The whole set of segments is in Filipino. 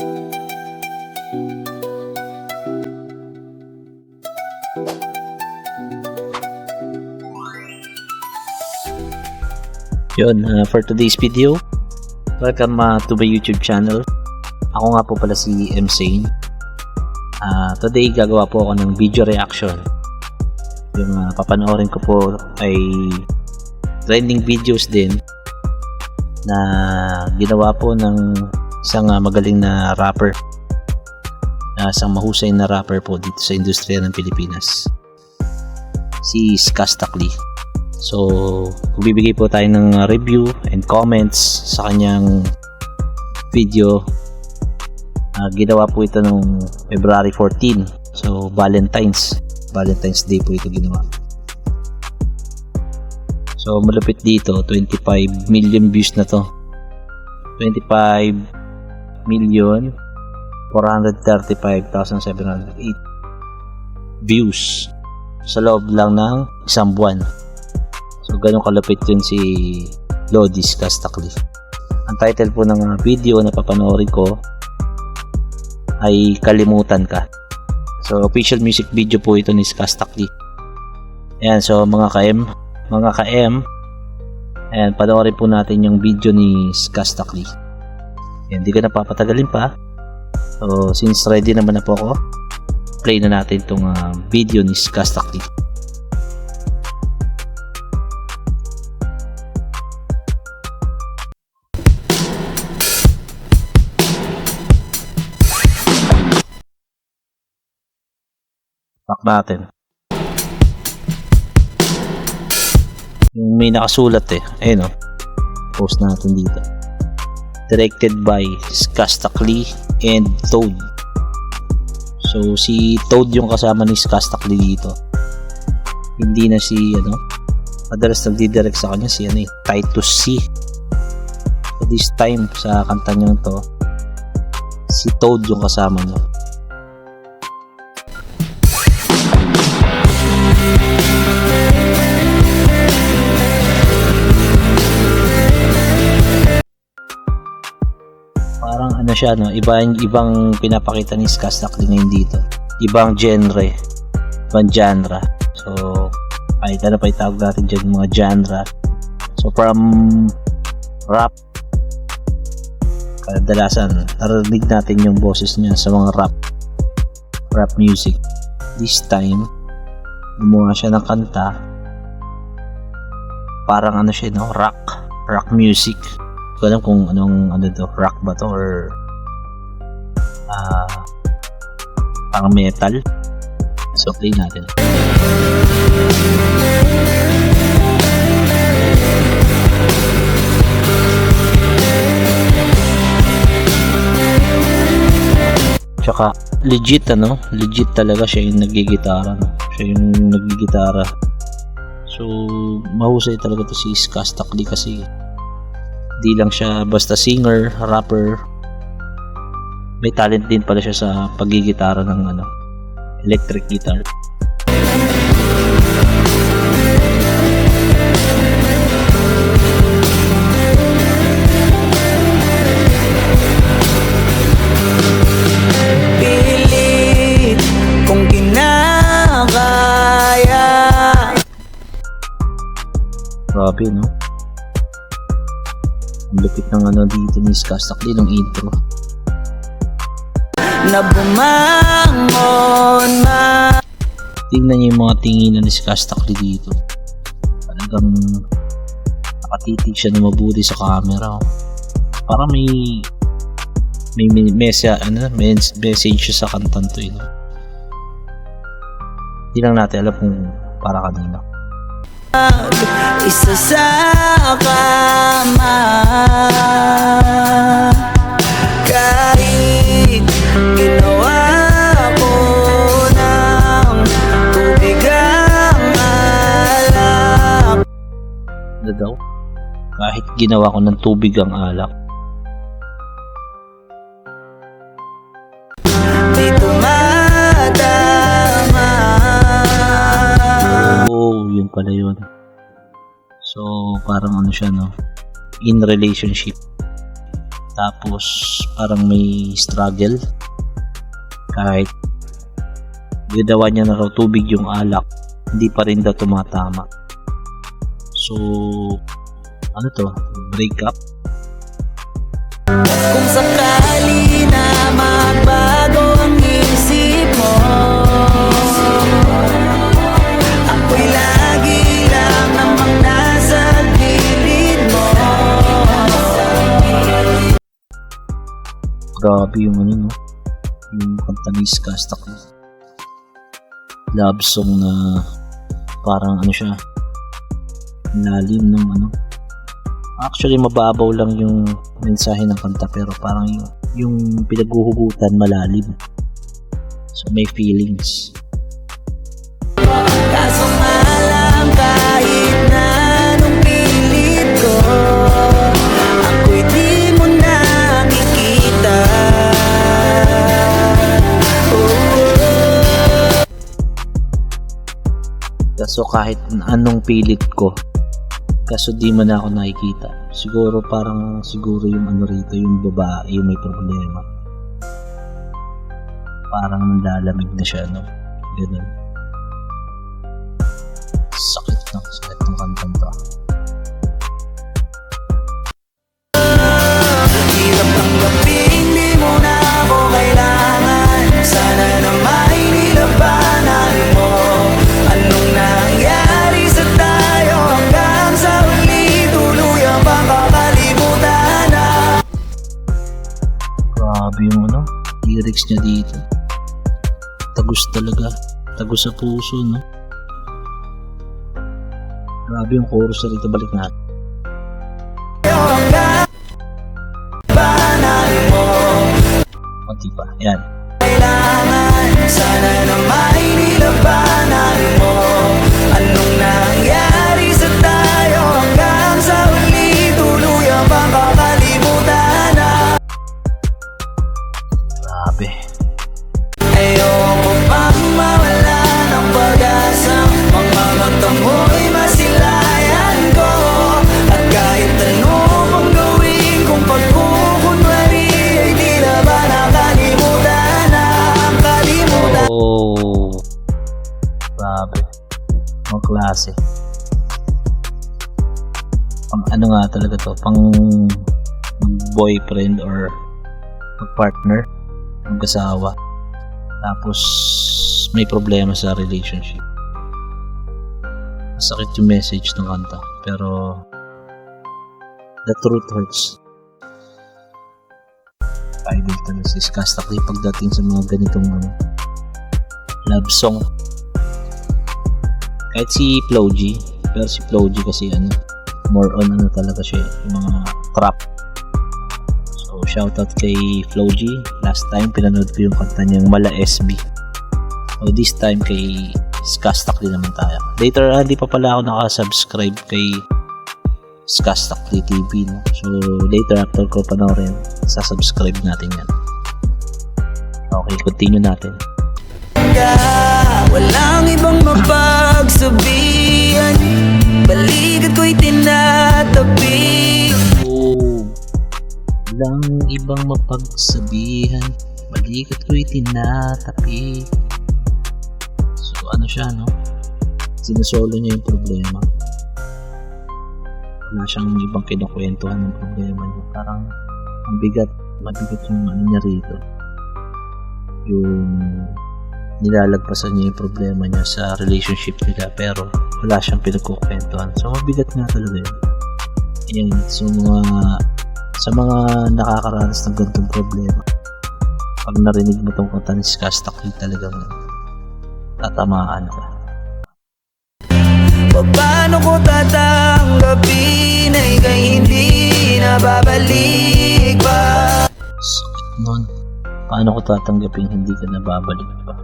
Yun, for today's video, welcome to my YouTube channel. Ako nga po pala si M. Sane. Today gagawa po ako ng video reaction. Yung papanoorin ko po ay trending videos din na ginawa po ng isang magaling na rapper, isang mahusay na rapper po dito sa industriya ng Pilipinas, si Skastakli. So, bibigay po tayo ng review and comments sa kanyang video. Ginawa po ito noong February 14. So, Valentine's Day po ito ginawa. So, malupit dito, 25 million views na to. 25,435,708 views sa loob lang ng isang buwan. So, ganun kalapit yun si Lodi Skastakli. Ang title po ng video na papanoorin ko ay Kalimutan Ka. So, official music video po ito ni Skastakli. Ayan, so mga ka-M, ayan, panoorin po natin yung video ni Skastakli. Ayan, di ko na papatagalin pa. So, since ready naman na po ako, play na natin itong video ni Skastakli. Back natin. Yung may nakasulat ayun post natin dito. Directed by Skastakli and Toad. So si Toad yung kasama ni Skastakli dito. Hindi na si madalas nagdidirect sa kanya si Titus C. So this time sa kanta niya to, si Toad yung kasama niya. Parang siya ibang pinapakita ni Skastakli ngayon dito. Ibang genre. So, kahit ano pa itawag natin dyan, mga genre. So, from rap, kadalasan narinig natin yung boses niya sa mga rap music. This time, gumawa siya ng kanta. Parang siya, rock music. Ko alam kung anong rock ba to or parang metal. So play natin. Tsaka legit talaga siya yung nagigitara, siya yung nagigitara. So mahusay talaga to si Skastakli kasi di lang siya basta singer, rapper. May talent din pala siya sa paggigitara ng electric guitar. Pilit kung kinakaya. Grabe, no? Lupit ng dito ni Skastakli ng intro. Na bumangon Tingnan niyo yung mga tinginan ni Skastakli dito. Talagang nakatitig siya na mabuti sa camera. Parang may message siya sa kantan to. Hindi lang natin alam kung para kanina. isa sa kama, kahit ginawa ko ng tubig ang alak. Ano daw? Kahit ginawa ko ng tubig ang alak. Di tumatama. Oh, yun pala yun. So, parang ano siya, no? In relationship. Tapos parang may struggle. Kahit ginawa niya na raw tubig yung alak, hindi pa rin daw tumatama. So, ano to? Break up? Kung sakali na magbago ang isip mo, ako'y lagi lang namang nasa gilid mo. Grabe yung ano, no? Yung kanta ni Skastak. Love song na parang ano siya, lalim ng ano. Actually, mababaw lang yung mensahe ng kanta, pero parang yung pinaghuhugutan malalim. So, may feelings. Kaso nga lang kahit na anong pilit ko, ako'y di mo nakikita. Kaso kahit anong pilit ko, kaso di man ako nakikita. Siguro yung ano rito, yung babae yung may problema. Parang nanlalamig na siya, no? Ganun. Sakit ng kantang to. Hirap tanggapin, di mo na ako kailangan. Sana na may nilabanan mo. Anong nangyari sa tayo hanggang sa huli, tuluyan bang kakalimutan na? Grabe yung ano, lyrics niya dito. Tagus talaga. Tagus sa puso, no? Grabe yung chorus na rito, balik natin. Konti pa, yan. Kailangan, sana na may nilabanan mo. Anong nangyari sa tayo hanggang sa huli, tuluyan bang kakalimutan na? Grabe. Ayoko pang mawala ng pag-asa, mga mata mo'y masilayan ko. At kahit ano pang gawin kung pagkukunwari, ay di na ba nakalimutan na ang kalimutan? Oh, grabe. Ang klase. Pang ano nga talaga to, pang boyfriend or partner, mag-asawa. Tapos may problema sa relationship. Masakit yung message ng kanta, pero the truth hurts. Idol talaga si Skastak pagdating sa mga ganitong love song. Kahit si Flo G, pero si Flo G kasi more on talaga siya, yung mga trap. So shoutout kay Flo G. Last time pinanood ko yung kanta niyang Mala SB. So this time kay Skastak din naman tayo. Later, hindi pa pala ako nakasubscribe kay Skastak TV, no? So later after ko panoorin, sasubscribe natin yan. Okay, continue natin. Walang ibang mapagsabihan, balikat ko'y tinatabi. Oh, walang ibang mapagsabihan, balikat ko'y tinatapi. So ano siya, no? Sinusolo niya yung problema. Wala siyang ibang kinukwentuhan ng problema niya. Parang mabigat yung ano niya rito. Yung nilalagpasan niya yung problema niya sa relationship nila, pero wala siyang pinagkukwentuhan. So mabigat nga talaga yun. Ayan, so sa mga nakakaranas ng ganitong problema, pag narinig mo tong kanta ni Skastak, talagang tatamaan ka. Paano ko tatanggapin ay kay hindi na babalik pa? Sakit nun. Paano ko tatanggapin hindi ka nababalik pa?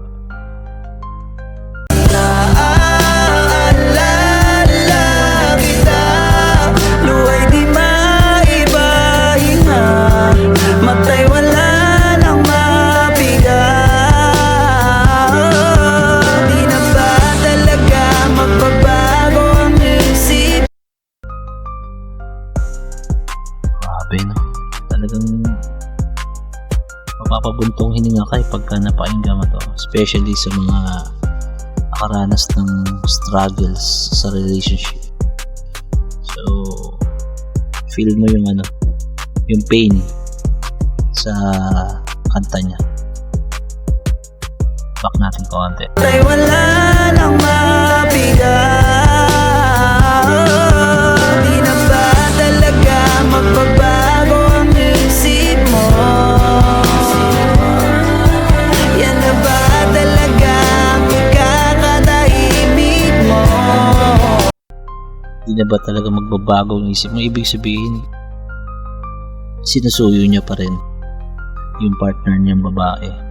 Naaalala kita, luwa'y di maibahinga, matay wala nang mabigat. Di na ba talaga magbabago ang isip? Grabe, no? Talagang mapapabuntong hininga ka pagka napakinggan mo to, especially sa mga nakaranas ng struggles sa relationship. So feel mo yung yung pain sa kanta niya. Back natin konti. Ay wala nang mabigat. Di na ba talaga magbabago ang isip mo? Yan na ba talaga ang ikakatahimik mo? Di na ba talaga magbabago ang isip mo? Ibig sabihin, sinusuyo niya pa rin yung partner niyang babae.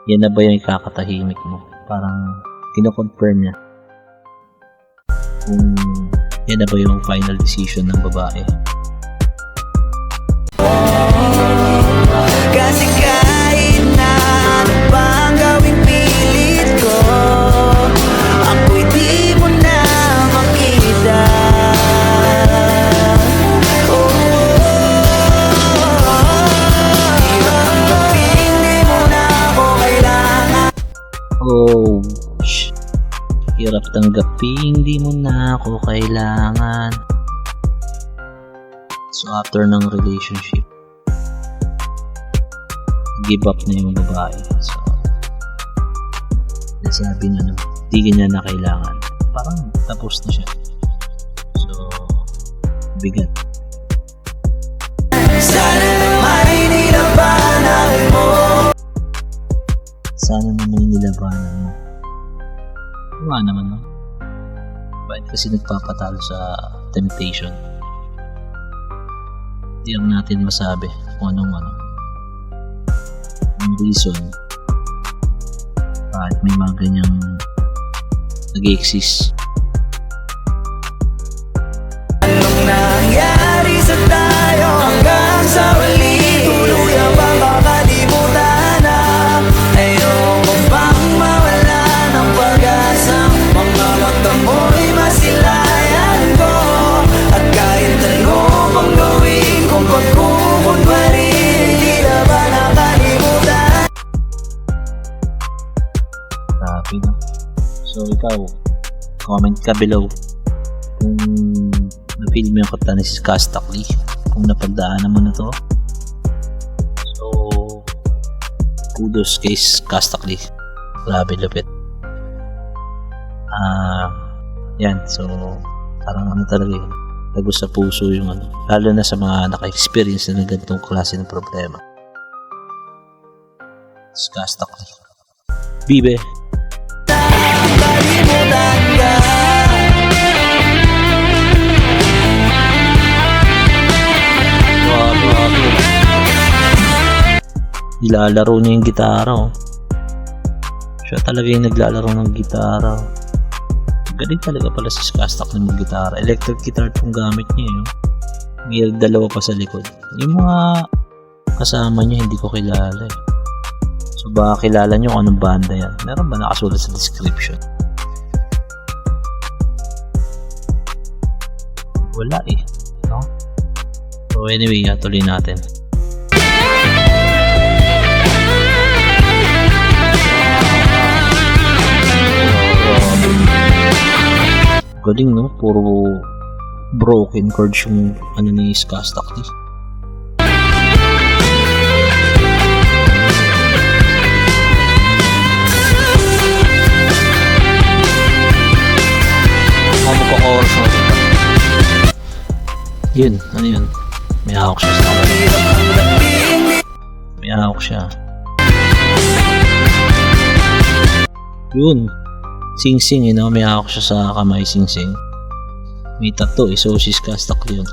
Yan na ba yung ikakatahimik mo? Parang kino-confirm niya kung yan na ba yung final decision ng babae. Kasi kahit na ano pang gawing pilit ko, ako'y di mo na makita. Oh, hirap tanggapin, di mo na ako kailangan. So after ng relationship, give up na yung babae. So nasabi na di niya na kailangan. Parang tapos na siya. So bigat. Sana naman nilabanan mo. Sana naman nilabanan mo. Nga naman, no? Bakit kasi nagpapatalo sa temptation? Hindi lang natin masabi kung anong yung reason bakit may mga ganyang nag-exist. Anong nangyari sa tayo hanggang sa huli? Tuluyan bang makalimutan na? Ayoko bang mawala ng pag-asa? Mga mata mo'y masilayan ko. At kahit ano bang gawin kung pagkukunwari, hindi na ba nakalimutan? Grabe, no? So ikaw, comment ka below kung na-feel mo yung kanta ni Skastakli, kung napagdaanan mo na to. So kudos kay Skastakli, grabe lupit. Yan, so parang talaga yun, tagos sa puso yung lalo na sa mga naka-experience na ng ganitong klase ng problema. Skastakli, Bibe. Kalimutan ka. Nilalaro niya yung gitara, oh. Siya talaga yung naglalaro ng gitara. Galing talaga pala si Skastakli ng gitara. Electric guitar itong gamit niya, eh. May dalawa pa sa likod. Yung mga kasama niya hindi ko kilala, eh. So baka kilala niyo kung anong banda yan. Meron ba nakasulat sa description? Wala, eh, no? So anyway, tuloy natin. Galing, no? Puro broken chords yung ni Skastakli. Magko-chorus mo dito. Yun, ano yun? May hawak siya sa kamay. May hawak siya. Yun. Sing-sing, you know? May hawak siya sa kamay, sing-sing. May tattoo, so si Skastakli yun.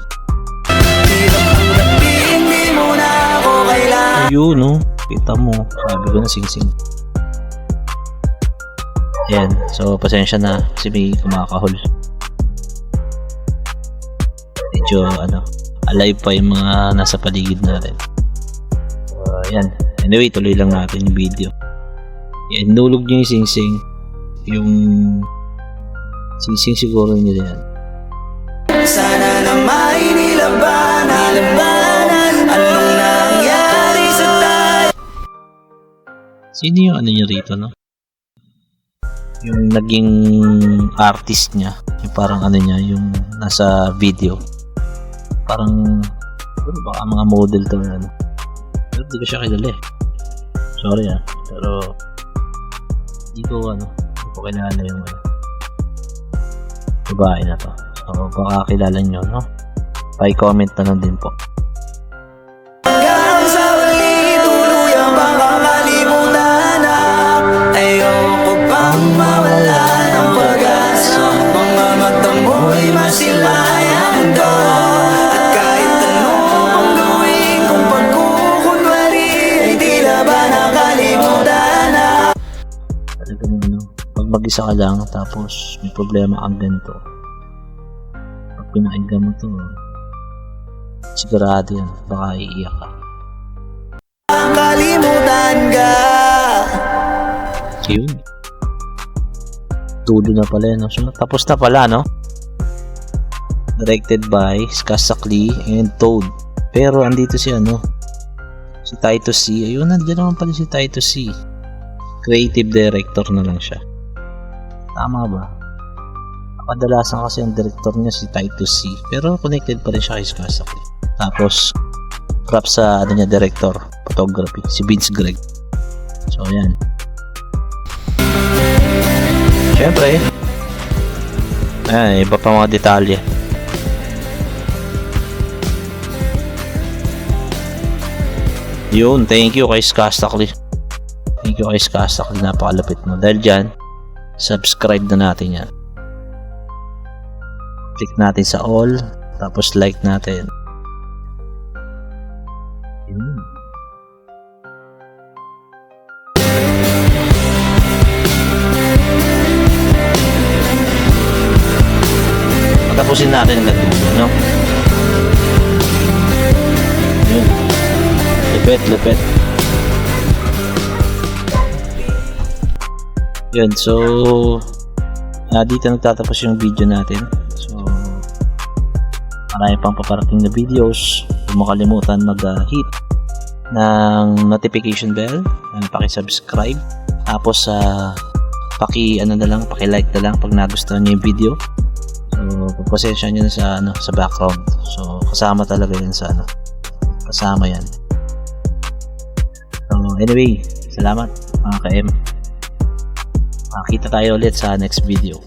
Ayun, no? Kita mo. Sabi ko na sing-sing. Ayan, so pasensya na kasi may kumakahol. Medyo alive pa yung mga nasa paligid natin. Ayan, anyway, tuloy lang natin yung video. Ayan, nulog niya yung sing-sing. Yung sing-sing siguro nila yan. Sana na may nilabanan. Anong nangyari Sino yung ano niya rito, no? Yung naging artist niya. Yung parang ano niya, yung nasa video. Parang, baka mga model to na ano. Pero di ko siya kilala eh. Sorry pero hindi ko kilala yung babae na to. So baka kilala nyo, no? Pa-comment na lang din po. Hanggang sa huli, tuluyang makakalimutan na ayoko pang mawala ng pag-asa. Mga mata mo'y masilayan ko. At kahit anong gawin kung pagkukunwari, ay di na ba nakalimutan na. Talagang pag mag-isa ka lang tapos may problema kang ganito, pag pinakinggan mo to, sigurado yan, baka iiyak ka. Kalimutan ka. Yun. Tulo na pala yan, no? So, tapos na pala, no? Directed by Skasakli and Toad. Pero andito si si Titus C. Ayun, nandiyan naman pala si Titus C. Creative director na lang siya. Tama ba? Kadalasan kasi ang director niya si Titus C. Pero connected pa rin siya kay Skasakli. Tapos props sa director photography, si Vince Greg. So ayan. Siyempre, iba pa mga detalye. Yun, thank you kay Skasakli. Thank you kay Skasakli, napakalapit mo. Dahil dyan, subscribe na natin yan. Click natin sa all, tapos like natin. Yun. Tapusin natin ang dulo, no? Yun. Lupet. Yun, so dito nagtatapos yung video natin. So marami pang paparating na videos. Huwag mo kalimutan mag-hit ng notification bell, paki-subscribe, tapos paki-like na lang pag nagustuhan niyo yung video. So pasensya niyo sa sa background. So kasama talaga yan sa kasama yan. So anyway, salamat mga ka-M. Makita tayo ulit sa next video.